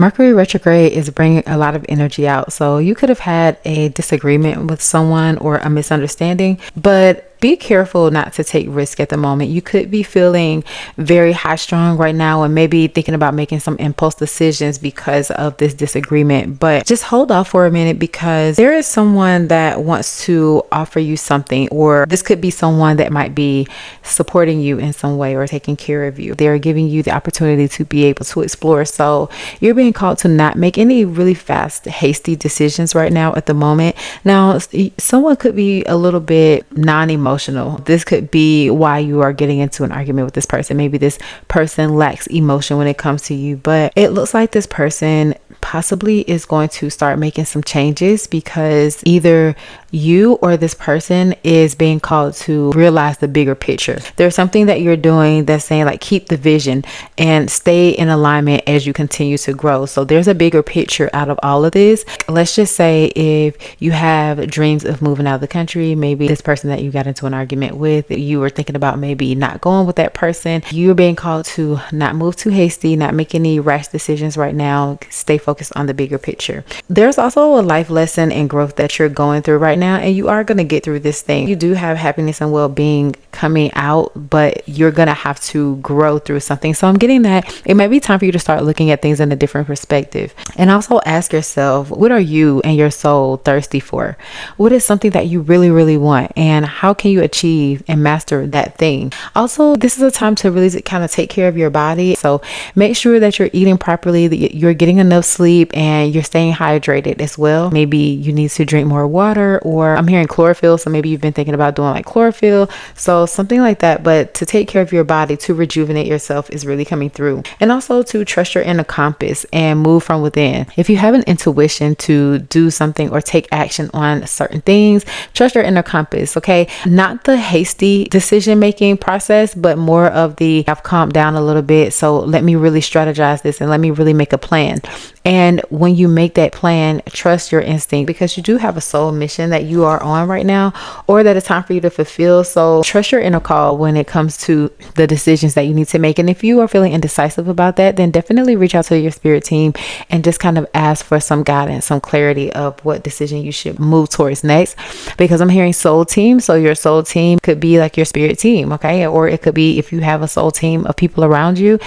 Mercury retrograde is bringing a lot of energy out. So you could have had a disagreement with someone or a misunderstanding, but be careful not to take risk at the moment. You could be feeling very high strung right now and maybe thinking about making some impulse decisions because of this disagreement, but just hold off for a minute, because there is someone that wants to offer you something, or this could be someone that might be supporting you in some way or taking care of you. They're giving you the opportunity to be able to explore. So you're being called to not make any really fast, hasty decisions right now at the moment. Now, someone could be a little bit non-emotional. This could be why you are getting into an argument with this person. Maybe this person lacks emotion when it comes to you, but it looks like this person possibly is going to start making some changes, because either you or this person is being called to realize the bigger picture. There's something that you're doing that's saying like, keep the vision and stay in alignment as you continue to grow. So there's a bigger picture out of all of this. Let's just say if you have dreams of moving out of the country, maybe this person that you got into an argument with, you were thinking about maybe not going with that person. You're being called to not move too hasty, not make any rash decisions right now. Stay focused on the bigger picture. There's also a life lesson and growth that you're going through right now, and you are going to get through this thing. You do have happiness and well-being coming out, but you're going to have to grow through something. So I'm getting that it might be time for you to start looking at things in a different perspective. And also ask yourself, what are you and your soul thirsty for? What is something that you really, really want? And how can you achieve and master that thing? Also, this is a time to really kind of take care of your body. So make sure that you're eating properly, that you're getting enough sleep, and you're staying hydrated as well. Maybe you need to drink more water, or I'm hearing chlorophyll. So maybe you've been thinking about doing like chlorophyll. So something like that. But to take care of your body, to rejuvenate yourself is really coming through. And also to trust your inner compass and move from within. If you have an intuition to do something or take action on certain things, trust your inner compass, okay? Not the hasty decision-making process, but more of the, I've calmed down a little bit, so let me really strategize this and let me really make a plan. And when you make that plan, trust your instinct, because you do have a soul mission that you are on right now, or that it's time for you to fulfill. So trust your inner call when it comes to the decisions that you need to make. And if you are feeling indecisive about that, then definitely reach out to your spirit team and just kind of ask for some guidance, some clarity of what decision you should move towards next. Because I'm hearing soul team. So your soul team could be like your spirit team, okay? Or it could be, if you have a soul team of people around you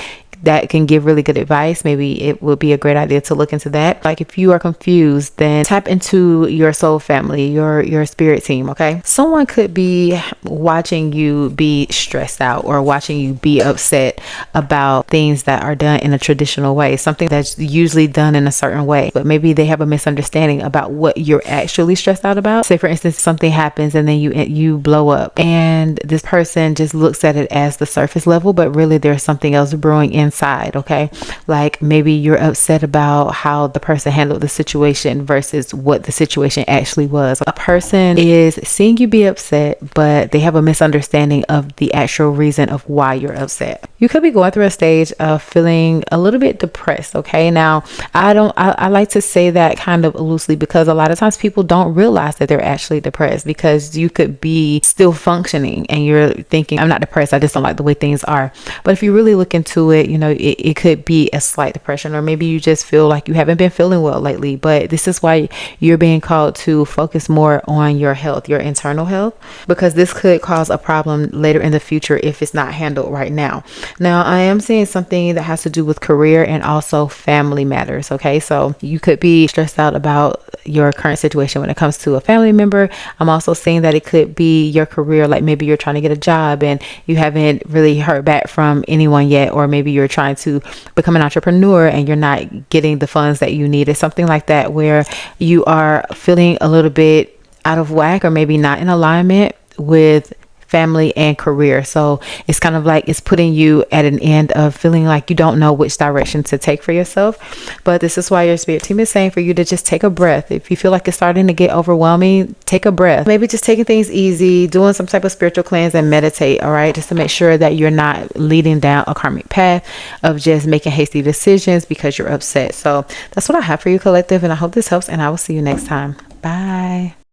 that can give really good advice, maybe it would be a great idea to look into that. Like if you are confused, then tap into your soul family, your spirit team, okay? Someone could be watching you be stressed out, or watching you be upset about things that are done in a traditional way, something that's usually done in a certain way, but maybe they have a misunderstanding about what you're actually stressed out about. Say for instance, something happens and then you blow up, and this person just looks at it as the surface level, but really there's something else brewing inside, okay? Like maybe you're upset about how the person handled the situation versus what the situation actually was. A person is seeing you be upset, but they have a misunderstanding of the actual reason of why you're upset. You could be going through a stage of feeling a little bit depressed, okay? Now, I like to say that kind of loosely, because a lot of times people don't realize that they're actually depressed, because you could be still functioning and you're thinking, I'm not depressed, I just don't like the way things are. But if you really look into it, you know, it could be a slight depression, or maybe you just feel like you haven't been feeling well lately. But this is why you're being called to focus more on your health, your internal health, because this could cause a problem later in the future if it's not handled right now. Now, I am seeing something that has to do with career and also family matters, okay? So you could be stressed out about your current situation when it comes to a family member. I'm also seeing that it could be your career, like maybe you're trying to get a job and you haven't really heard back from anyone yet, or maybe you're trying to become an entrepreneur and you're not getting the funds that you need. It's something like that, where you are feeling a little bit out of whack, or maybe not in alignment with family and career. So it's kind of like it's putting you at an end of feeling like you don't know which direction to take for yourself. But this is why your spirit team is saying for you to just take a breath. If you feel like it's starting to get overwhelming, take a breath. Maybe just taking things easy, doing some type of spiritual cleanse, and meditate, all right? Just to make sure that you're not leading down a karmic path of just making hasty decisions because you're upset. So that's what I have for you, collective, and I hope this helps, and I will see you next time. Bye.